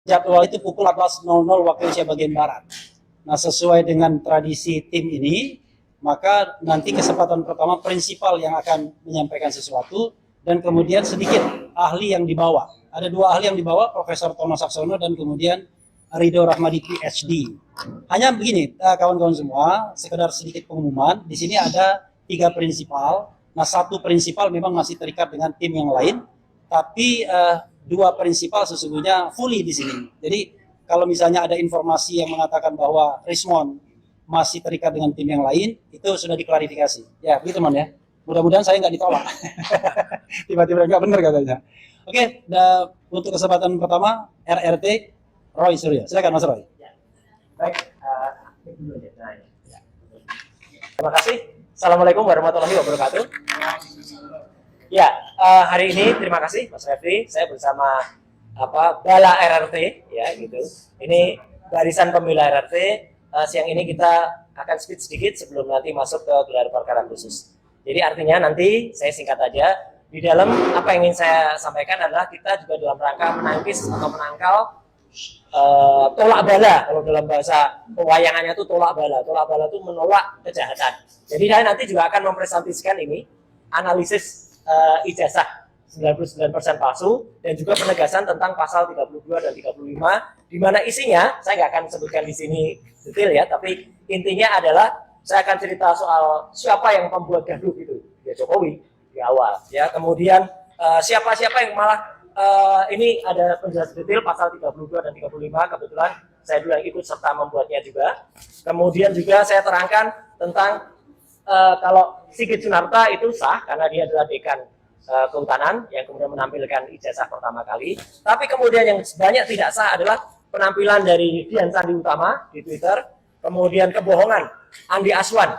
jadwal itu pukul 14.00 waktu Indonesia bagian Barat. Nah, sesuai dengan tradisi tim ini, maka nanti kesempatan pertama prinsipal yang akan menyampaikan sesuatu, dan kemudian sedikit ahli yang dibawa. Ada dua ahli yang dibawa, Profesor Tono Saksono dan kemudian Ridho Rahmadi PhD. Hanya begini, kawan-kawan semua, sekedar sedikit pengumuman. Di sini ada 3 prinsipal. Nah, 1 prinsipal memang masih terikat dengan tim yang lain, tapi 2 prinsipal sesungguhnya fully di sini. Jadi kalau misalnya ada informasi yang mengatakan bahwa Rismon masih terikat dengan tim yang lain, itu sudah diklarifikasi. Ya, begitu teman ya. Mudah-mudahan saya nggak ditolak. Tiba-tiba nggak benar katanya. Oke, untuk kesempatan pertama, RRT Roy Suryo. Silakan Mas Roy. Ya. Baik, terima kasih. Assalamualaikum warahmatullahi wabarakatuh. Ya, hari ini terima kasih Mas Refri. Saya bersama Bala RRT, ya gitu. Ini barisan pembela RRT. Siang ini kita akan speed sedikit sebelum nanti masuk ke gelar perkara khusus. Jadi artinya nanti saya singkat aja. Di dalam apa yang ingin saya sampaikan adalah kita juga dalam rangka menangkis atau menangkal tolak bala. Kalau dalam bahasa pewayangannya itu tolak bala. Tolak bala itu menolak kejahatan. Jadi saya nanti juga akan mempresentasikan ini analisis ijazah 99% palsu dan juga penegasan tentang pasal 32 dan 35, di mana isinya saya nggak akan sebutkan di sini detail ya, tapi intinya adalah saya akan cerita soal siapa yang membuat gaduh itu, ya Jokowi di awal ya. Kemudian siapa-siapa yang malah ini ada penjelasan detail pasal 32 dan 35, kebetulan saya dulu yang ikut serta membuatnya juga. Kemudian juga saya terangkan tentang kalau Sigit Sunarta itu sah karena dia adalah dekan kehutanan yang kemudian menampilkan ijazah pertama kali. Tapi kemudian yang banyak tidak sah adalah penampilan dari Dian Sandi Utama di Twitter, kemudian kebohongan Andi Aswan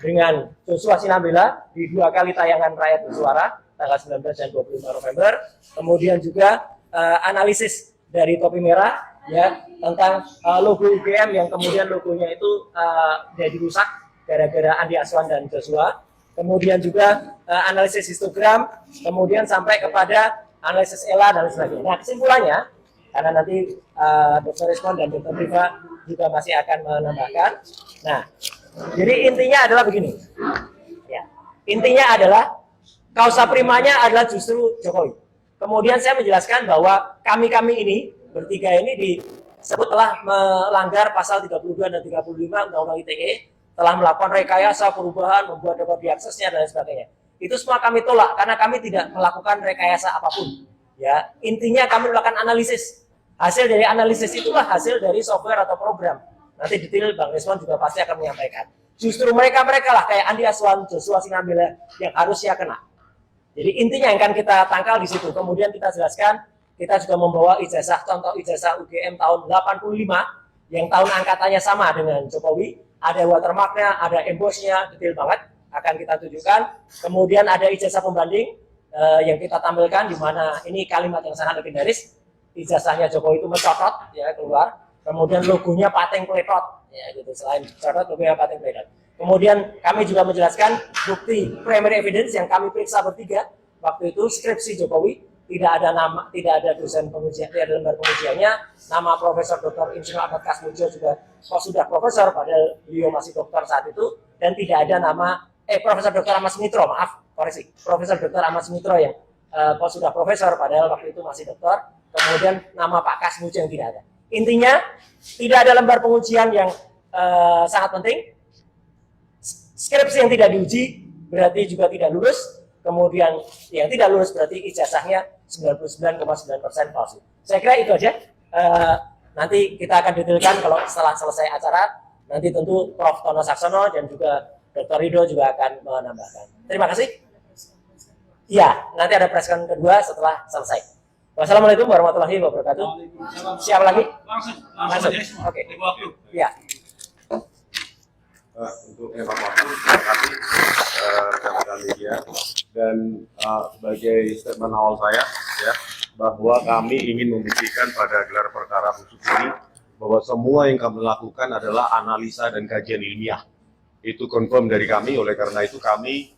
dengan Joshua Sinambela di 2 kali tayangan Rakyat Bersuara tanggal 19 dan 25 November. Kemudian juga analisis dari Topi Merah ya tentang logo UGM yang kemudian logonya itu jadi rusak gara-gara Andi Aswan dan Joshua. Kemudian juga analisis histogram, kemudian sampai kepada analisis ELA dan sebagainya. Nah, kesimpulannya, karena nanti Dr. Rismon dan Dr. Riva juga masih akan menambahkan. Nah, jadi intinya adalah begini. Ya, intinya adalah kausa primanya adalah justru Jokowi. Kemudian saya menjelaskan bahwa kami-kami ini, bertiga ini disebut telah melanggar pasal 32 dan 35 Undang-Undang ITE, telah melakukan rekayasa perubahan, membuat dapat diaksesnya dan sebagainya. Itu semua kami tolak karena kami tidak melakukan rekayasa apapun. Ya, intinya kami melakukan analisis. Hasil dari analisis itulah hasil dari software atau program. Nanti detail Bang Rismon juga pasti akan menyampaikan. Justru mereka lah kayak Andi Aswan, Joshua Sinambela yang harusnya kena. Jadi intinya yang akan kita tangkal di situ. Kemudian kita jelaskan, kita juga membawa ijazah, contoh ijazah UGM tahun 85 yang tahun angkatannya sama dengan Jokowi. Ada watermarknya, ada embossnya, detail banget akan kita tunjukkan. Kemudian ada ijazah pembanding yang kita tampilkan di mana ini kalimat yang sangat legendaris. Ijazahnya Jokowi itu mencotot ya keluar. Kemudian logonya Pateng Pletot ya gitu. Selain cotot logonya Pateng Pletot. Kemudian kami juga menjelaskan bukti primary evidence yang kami periksa bertiga. Waktu itu skripsi Jokowi tidak ada nama, tidak ada dosen pengujian, tidak ada lembar pengujiannya. Nama Profesor Dr. Insinyur Ahmad Kasmujo juga sudah profesor, padahal beliau masih dokter saat itu, dan tidak ada nama Profesor Dr. Ahmad Sumitro, maaf, koreksi, Profesor Dr. Ahmad Sumitro yang sudah profesor, padahal waktu itu masih dokter. Kemudian nama Pak Kasmujo yang tidak ada. Intinya tidak ada lembar pengujian yang sangat penting. Skripsi yang tidak diuji berarti juga tidak lulus. Kemudian yang tidak lulus berarti ijazahnya 99,9% palsu. Saya kira itu aja. Nanti kita akan detailkan kalau setelah selesai acara. Nanti tentu Prof. Tono Saksono dan juga Dr. Ridho juga akan menambahkan. Terima kasih. Ya, nanti ada press conference kedua setelah selesai. Wassalamualaikum warahmatullahi wabarakatuh. Siapa lagi? Langsung. Oke. Ya. Untuk informasi, terima kasih rekan-rekan media. Dan sebagai statement awal saya, ya, bahwa kami ingin membuktikan pada gelar perkara khusus ini bahwa semua yang kami lakukan adalah analisa dan kajian ilmiah. Itu confirm dari kami, oleh karena itu kami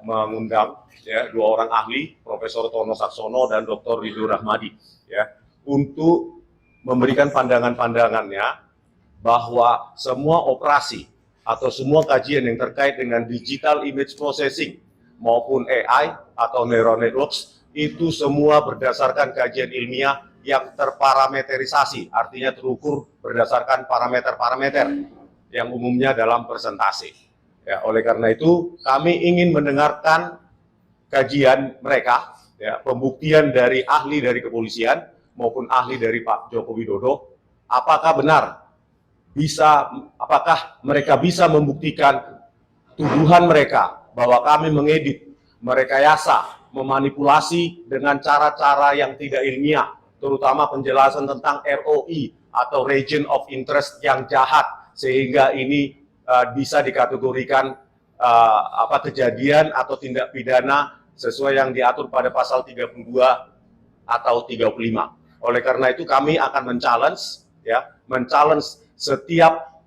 mengundang ya 2 orang ahli, Profesor Tono Saksono dan Dr. Ridho Rahmadi, ya, untuk memberikan pandangan-pandangannya bahwa semua operasi atau semua kajian yang terkait dengan digital image processing maupun AI atau neural networks itu semua berdasarkan kajian ilmiah yang terparameterisasi, artinya terukur berdasarkan parameter-parameter yang umumnya dalam persentase. Ya, oleh karena itu kami ingin mendengarkan kajian mereka, ya, pembuktian dari ahli dari kepolisian maupun ahli dari Pak Joko Widodo, apakah benar apakah mereka bisa membuktikan tuduhan mereka bahwa kami mengedit, merekayasa, memanipulasi dengan cara-cara yang tidak ilmiah, terutama penjelasan tentang ROI atau region of interest yang jahat, sehingga ini bisa dikategorikan kejadian atau tindak pidana sesuai yang diatur pada pasal 32 atau 35. Oleh karena itu kami akan men-challenge setiap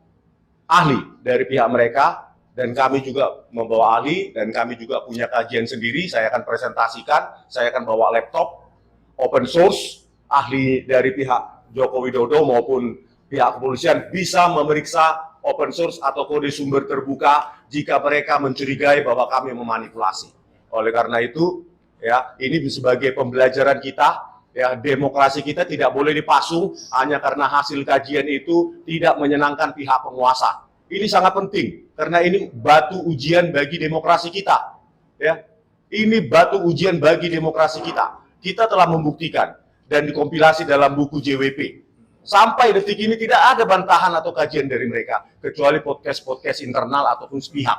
ahli dari pihak mereka, dan kami juga membawa ahli, dan kami juga punya kajian sendiri. Saya akan presentasikan, saya akan bawa laptop open source, ahli dari pihak Joko Widodo maupun pihak kepolisian bisa memeriksa open source atau kode sumber terbuka jika mereka mencurigai bahwa kami memanipulasi. Oleh karena itu, ya, ini sebagai pembelajaran kita. Ya, demokrasi kita tidak boleh dipasung hanya karena hasil kajian itu tidak menyenangkan pihak penguasa. Ini sangat penting karena ini batu ujian bagi demokrasi kita. Ya, ini batu ujian bagi demokrasi kita. Kita telah membuktikan dan dikompilasi dalam buku JWP. Sampai detik ini tidak ada bantahan atau kajian dari mereka kecuali podcast-podcast internal ataupun sepihak.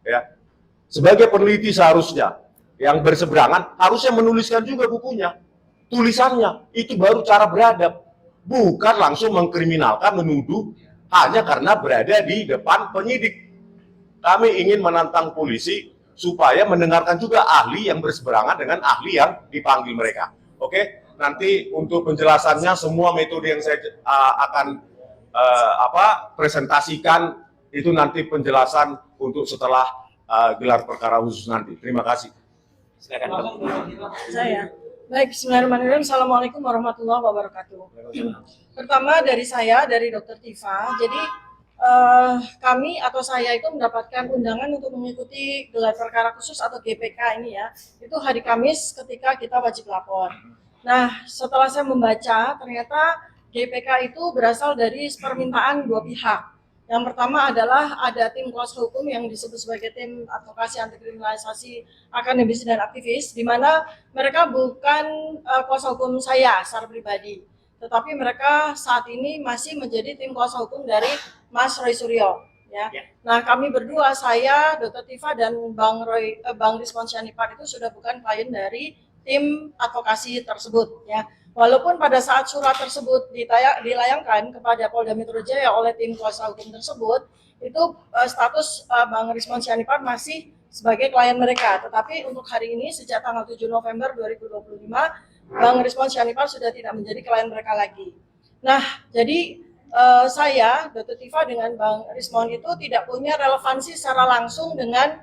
Ya, sebagai peneliti seharusnya yang berseberangan harusnya menuliskan juga bukunya. Tulisannya, itu baru cara beradab. Bukan langsung mengkriminalkan, menuduh hanya karena berada di depan penyidik. Kami ingin menantang polisi supaya mendengarkan juga ahli yang berseberangan dengan ahli yang dipanggil mereka. Oke, nanti untuk penjelasannya semua metode yang saya akan presentasikan itu nanti penjelasan untuk setelah gelar perkara khusus nanti. Terima kasih. Silakan. Saya. Baik, bismillahirrahmanirrahim. Assalamualaikum warahmatullahi wabarakatuh. Pertama dari saya, dari Dr. Tifa. Jadi kami atau saya itu mendapatkan undangan untuk mengikuti gelar perkara khusus atau GPK ini ya. Itu hari Kamis ketika kita wajib lapor. Nah, setelah saya membaca, ternyata GPK itu berasal dari permintaan dua pihak. Yang pertama adalah ada tim kuasa hukum yang disebut sebagai tim advokasi anti kriminalisasi akademis dan aktivis, di mana mereka bukan kuasa hukum saya secara pribadi, tetapi mereka saat ini masih menjadi tim kuasa hukum dari Mas Roy Suryo. Ya. Nah, kami berdua, saya, Dr. Tifa, dan Bang Rizwan Syanipat itu sudah bukan klien dari tim advokasi tersebut. Ya. Walaupun pada saat surat tersebut dilayangkan kepada Polda Metro Jaya oleh tim kuasa hukum tersebut, itu status Bang Rizwan Syanipat masih sebagai klien mereka. Tetapi untuk hari ini, sejak tanggal 7 November 2025, Bang Rizwan Syanipat sudah tidak menjadi klien mereka lagi. Nah, jadi saya, Dr. Tifa, dengan Bang Rizwan itu tidak punya relevansi secara langsung dengan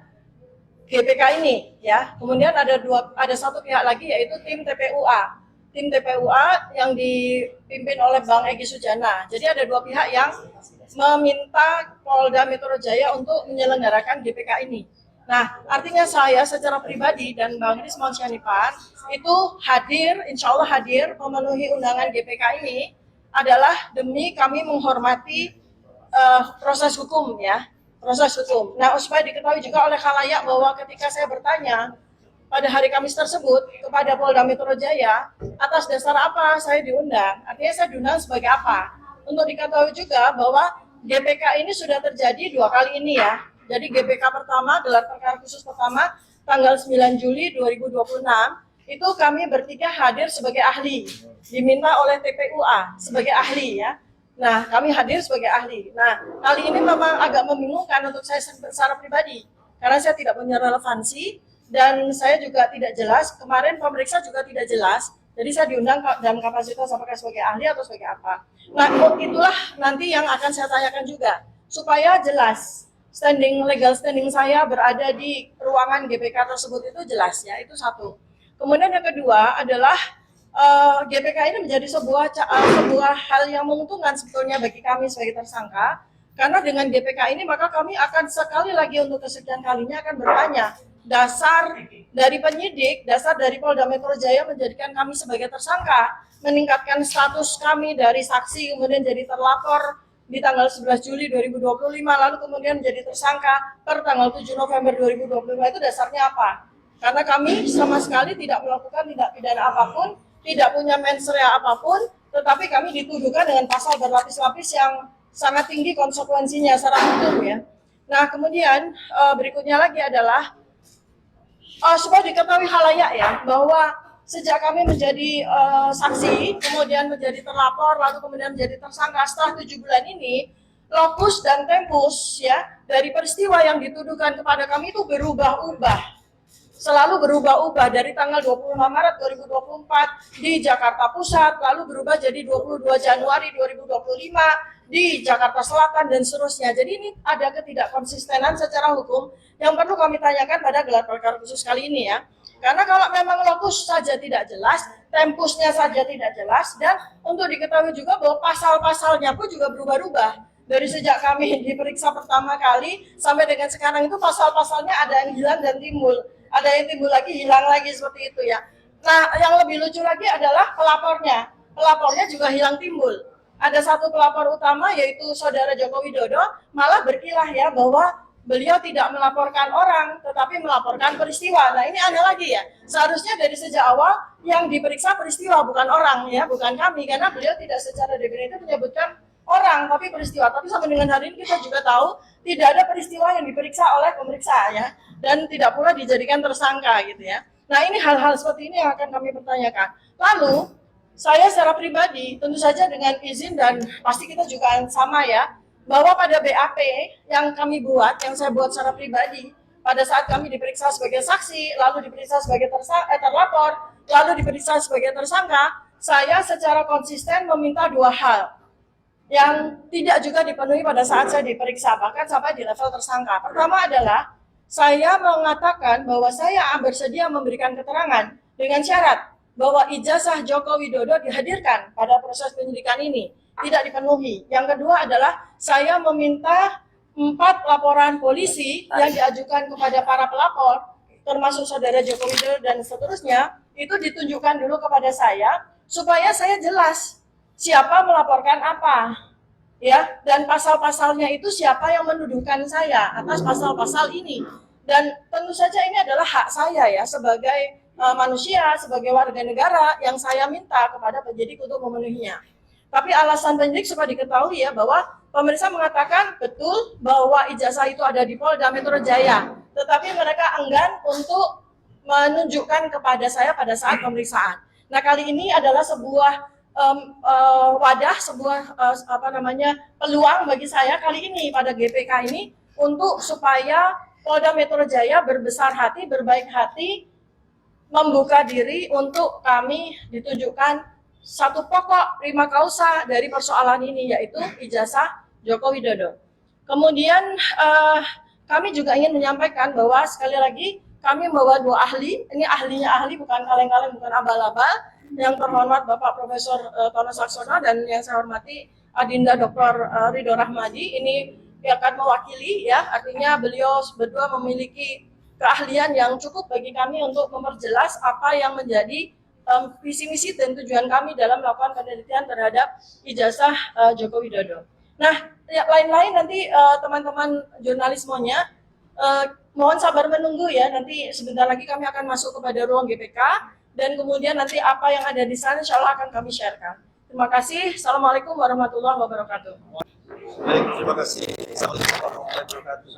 GPK ini. Ya. Kemudian ada satu pihak lagi, yaitu tim TPUA. Tim TPUA yang dipimpin oleh Bang Egy Sujana. Jadi ada dua pihak yang meminta Polda Metro Jaya untuk menyelenggarakan GPK ini. Nah, artinya saya secara pribadi dan Bang Rizwan Syanipat itu hadir, insya Allah hadir memenuhi undangan GPK ini adalah demi kami menghormati proses hukum ya, proses hukum. Nah, supaya diketahui juga oleh khalayak bahwa ketika saya bertanya pada hari Kamis tersebut kepada Polda Metro Jaya, atas dasar apa saya diundang? Artinya saya diundang sebagai apa? Untuk diketahui juga bahwa GPK ini sudah terjadi dua kali ini ya. Jadi GPK pertama, gelar perkara khusus pertama, tanggal 9 Juli 2026, itu kami bertiga hadir sebagai ahli, diminta oleh TPUA sebagai ahli ya. Nah, kami hadir sebagai ahli. Nah, kali ini memang agak membingungkan untuk saya secara pribadi, karena saya tidak punya relevansi, dan saya juga tidak jelas, kemarin pemeriksa juga tidak jelas, jadi saya diundang dalam kapasitas apakah sebagai ahli atau sebagai apa. Nah, itulah nanti yang akan saya tanyakan juga, supaya jelas legal standing saya berada di ruangan GPK tersebut itu jelas ya, itu satu. Kemudian yang kedua adalah GPK ini menjadi sebuah hal yang menguntungkan sebetulnya bagi kami sebagai tersangka, karena dengan GPK ini maka kami akan sekali lagi untuk kesekian kalinya akan bertanya dasar dari penyidik, dasar dari Polda Metro Jaya menjadikan kami sebagai tersangka, meningkatkan status kami dari saksi kemudian jadi terlapor di tanggal 11 Juli 2025, lalu kemudian menjadi tersangka per tanggal 7 November 2025, itu dasarnya apa? Karena kami sama sekali tidak melakukan tindak pidana apapun, tidak punya mens rea apapun, tetapi kami dituduhkan dengan pasal berlapis-lapis yang sangat tinggi konsekuensinya secara hukum ya. Nah kemudian berikutnya lagi adalah supaya diketahui halayak ya, bahwa sejak kami menjadi saksi, kemudian menjadi terlapor, lalu kemudian menjadi tersangka setelah 7 bulan ini, lokus dan tempus ya dari peristiwa yang dituduhkan kepada kami itu berubah-ubah. Selalu berubah-ubah dari tanggal 25 Maret 2024 di Jakarta Pusat, lalu berubah jadi 22 Januari 2025 di Jakarta Selatan dan seterusnya. Jadi ini ada ketidakkonsistenan secara hukum yang perlu kami tanyakan pada gelar perkara khusus kali ini ya. Karena kalau memang lokus saja tidak jelas, tempusnya saja tidak jelas, dan untuk diketahui juga bahwa pasal-pasalnya pun juga berubah-ubah. Dari sejak kami diperiksa pertama kali sampai dengan sekarang itu pasal-pasalnya ada yang hilang dan timbul. Ada yang timbul lagi, hilang lagi, seperti itu ya. Nah, yang lebih lucu lagi adalah pelapornya. Pelapornya juga hilang timbul. Ada satu pelapor utama yaitu Saudara Joko Widodo malah berkilah ya bahwa beliau tidak melaporkan orang, tetapi melaporkan peristiwa. Nah, ini aneh lagi ya. Seharusnya dari sejak awal yang diperiksa peristiwa, bukan orang ya, bukan kami, karena beliau tidak secara definitif menyebutkan orang, tapi peristiwa. Tapi sampai dengan hari ini kita juga tahu tidak ada peristiwa yang diperiksa oleh pemeriksa ya, dan tidak pula dijadikan tersangka gitu ya. Nah, ini hal-hal seperti ini yang akan kami pertanyakan. Lalu saya secara pribadi tentu saja dengan izin dan pasti kita juga sama ya, bahwa pada BAP yang kami buat, yang saya buat secara pribadi pada saat kami diperiksa sebagai saksi, lalu diperiksa sebagai terlapor, lalu diperiksa sebagai tersangka, saya secara konsisten meminta 2 hal yang tidak juga dipenuhi pada saat saya diperiksa, bahkan sampai di level tersangka. Pertama adalah saya mengatakan bahwa saya bersedia memberikan keterangan dengan syarat bahwa ijazah Joko Widodo dihadirkan pada proses penyidikan ini, tidak dipenuhi. Yang kedua adalah saya meminta 4 laporan polisi yang diajukan kepada para pelapor, termasuk Saudara Joko Widodo dan seterusnya, itu ditunjukkan dulu kepada saya, supaya saya jelas siapa melaporkan apa, ya, dan pasal-pasalnya itu siapa yang menuduhkan saya atas pasal-pasal ini. Dan tentu saja ini adalah hak saya ya sebagai manusia, sebagai warga negara, yang saya minta kepada penyidik untuk memenuhinya. Tapi alasan penyidik supaya diketahui ya bahwa pemeriksa mengatakan betul bahwa ijazah itu ada di Polda Metro Jaya, tetapi mereka enggan untuk menunjukkan kepada saya pada saat pemeriksaan. Nah, kali ini adalah sebuah wadah, sebuah peluang bagi saya kali ini pada GPK ini untuk supaya Polda Metro Jaya berbesar hati, berbaik hati, membuka diri untuk kami ditunjukkan satu pokok prima causa dari persoalan ini, yaitu ijazah Joko Widodo. Kemudian kami juga ingin menyampaikan bahwa sekali lagi kami membawa 2 ahli, ini ahlinya ahli, bukan kaleng-kaleng, bukan abal-abal. Yang terhormat Bapak Profesor Tono Saksono dan yang saya hormati Adinda Dr. Ridho Rahmadi, ini akan mewakili ya, artinya beliau berdua memiliki keahlian yang cukup bagi kami untuk memperjelas apa yang menjadi visi misi dan tujuan kami dalam melakukan penelitian terhadap ijazah Joko Widodo. Nah, lain-lain nanti teman-teman jurnalismenya mohon sabar menunggu ya, nanti sebentar lagi kami akan masuk kepada ruang GPK. Dan kemudian nanti apa yang ada di sana insya Allah akan kami sharekan. Terima kasih. Assalamualaikum warahmatullahi wabarakatuh. Baik, terima kasih. Assalamualaikum warahmatullahi wabarakatuh.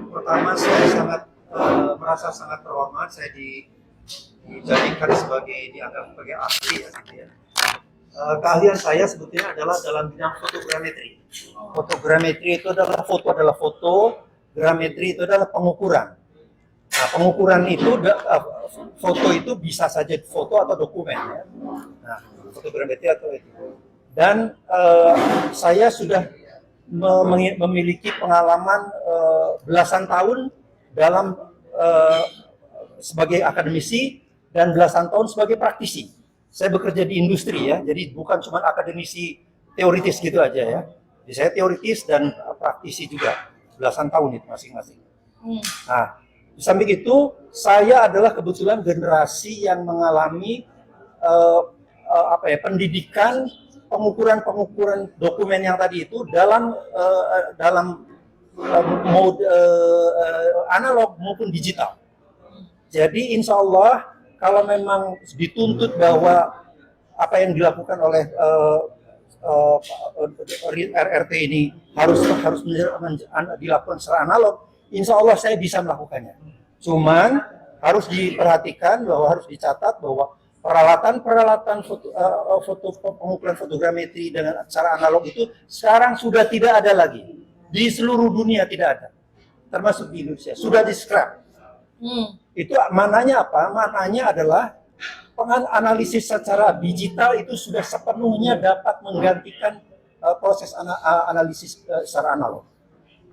Pertama, saya merasa sangat terhormat. Saya dijadikan dianggap sebagai ahli ya, gitu ya. Keahlian saya sebetulnya adalah dalam bidang fotogrametri. Fotogrametri itu adalah foto, grametri itu adalah pengukuran. Nah, pengukuran itu, foto itu bisa saja foto atau dokumen ya. Nah, fotogrametri atau itu. Dan saya sudah memiliki pengalaman belasan tahun dalam sebagai akademisi dan belasan tahun sebagai praktisi. Saya bekerja di industri ya, jadi bukan cuma akademisi teoritis gitu aja ya. Jadi saya teoritis dan praktisi juga, belasan tahun itu masing-masing. Nah, di samping itu saya adalah kebetulan generasi yang mengalami pendidikan pengukuran dokumen yang tadi itu dalam mode analog maupun digital. Jadi insya Allah kalau memang dituntut bahwa apa yang dilakukan oleh RRT ini harus dilakukan secara analog, insya Allah saya bisa melakukannya. Cuman harus diperhatikan bahwa harus dicatat bahwa peralatan pengukuran fotogrametri dengan cara analog itu sekarang sudah tidak ada lagi. Di seluruh dunia tidak ada. Termasuk di Indonesia. Sudah di-scrap. Itu maknanya apa? Maknanya adalah analisis secara digital itu sudah sepenuhnya dapat menggantikan proses analisis secara analog.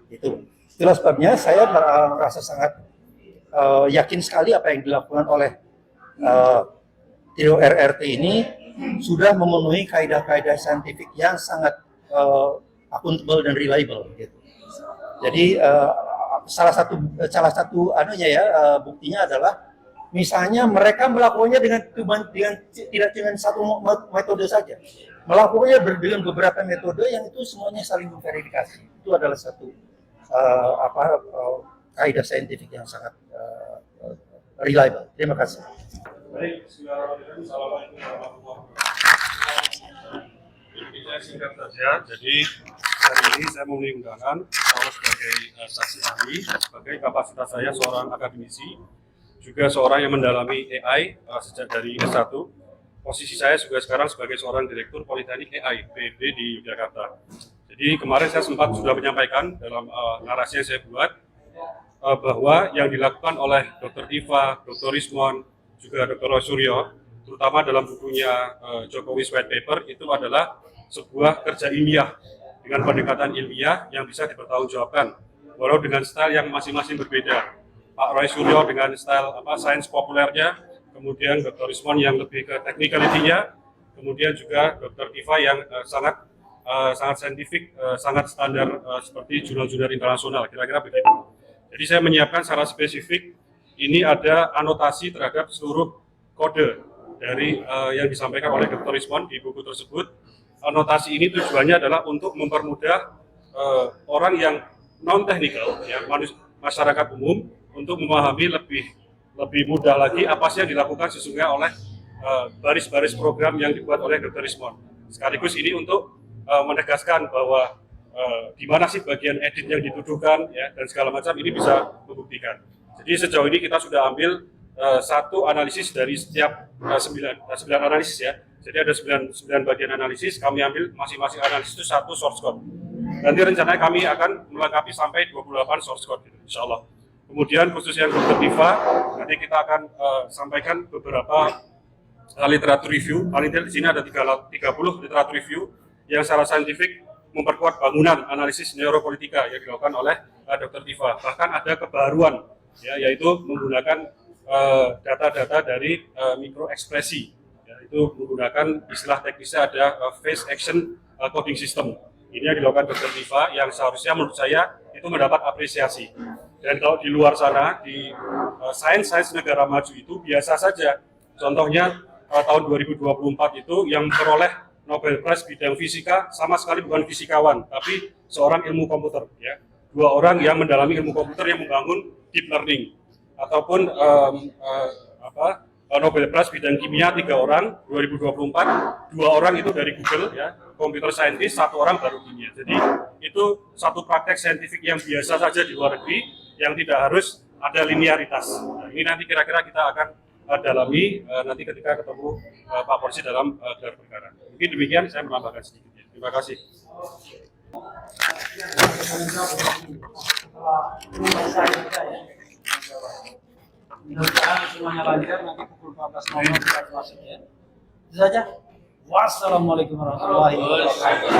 Itulah sebabnya saya merasa sangat yakin sekali apa yang dilakukan oleh trio RRT ini sudah memenuhi kaidah-kaidah saintifik yang sangat akuntabel dan reliable gitu. Jadi salah satu buktinya adalah misalnya mereka melakukannya dengan tidak dengan satu metode saja, melakukannya dengan beberapa metode yang itu semuanya saling memverifikasi. Itu adalah satu kaidah saintifik yang sangat reliable. Terima kasih. Baik, Assalamualaikum warahmatullahi wabarakatuh. Saya singkat saja. Jadi hari ini saya memenuhi undangan sebagai saksi ahli, sebagai kapasitas saya seorang akademisi, juga seorang yang mendalami AI sejak dari S1. Posisi saya juga sekarang sebagai seorang direktur Politeknik AI PIB di Yogyakarta. Jadi kemarin saya sempat sudah menyampaikan dalam narasi yang saya buat bahwa yang dilakukan oleh Dr. Tiva, Dr. Rismon, juga Dr. Roy Suryo, terutama dalam bukunya Jokowi's White Paper, itu adalah sebuah kerja ilmiah dengan pendekatan ilmiah yang bisa dipertanggungjawabkan, walau dengan style yang masing-masing berbeda. Pak Roy Suryo dengan style sains populernya, kemudian Dr. Rismon yang lebih ke technicality-nya, kemudian juga Dr. Tiva yang sangat saintifik, sangat standar seperti jurnal-jurnal internasional, kira-kira begitu. Jadi saya menyiapkan secara spesifik, ini ada anotasi terhadap seluruh kode dari yang disampaikan oleh Dr. Rismon di buku tersebut. Anotasi ini tujuannya adalah untuk mempermudah orang yang non-technical, ya, masyarakat umum, untuk memahami lebih mudah lagi apa sih yang dilakukan sesungguhnya oleh baris-baris program yang dibuat oleh Dr. Rismon. Sekaligus ini untuk menegaskan bahwa di mana sih bagian edit yang dituduhkan, ya, dan segala macam ini bisa membuktikan. Jadi sejauh ini kita sudah ambil satu analisis dari setiap 9 analisis ya. Jadi ada 9 bagian analisis, kami ambil masing-masing analisis itu satu source code. Nanti rencananya kami akan melengkapi sampai 28 source code, gitu, insya Allah. Kemudian khusus yang Dr. Tiva, nanti kita akan sampaikan beberapa literatur review. Paling tidak di sini ada 30 literatur review yang secara saintifik memperkuat bangunan analisis neuropolitika yang dilakukan oleh Dr. Tiva. Bahkan ada kebaruan, ya, yaitu menggunakan data-data dari mikroekspresi. Itu menggunakan istilah teknisnya ada face action coding system. Ini yang dilakukan Dr. Tiva yang seharusnya menurut saya itu mendapat apresiasi. Dan kalau di luar sana, di sains negara maju itu biasa saja. Contohnya tahun 2024 itu yang memperoleh Nobel Prize bidang fisika sama sekali bukan fisikawan, tapi seorang ilmu komputer. Ya. 2 orang yang mendalami ilmu komputer yang membangun deep learning. Ataupun Nobel Prize bidang kimia 3 orang 2024, 2 orang itu dari Google ya, computer scientist, 1 orang baru kimia. Jadi itu satu praktek saintifik yang biasa saja di luar negeri yang tidak harus ada linearitas. Nah, ini nanti kira-kira kita akan dalami nanti ketika ketemu Pak Polisi dalam gelar perkara. Mungkin demikian, saya menambahkan sedikit. Ya. Terima kasih. Mudah-mudahan semuanya lancar, nanti pukul 14.00 kita masuk ya. Itu saja. Wassalamualaikum warahmatullahi wabarakatuh.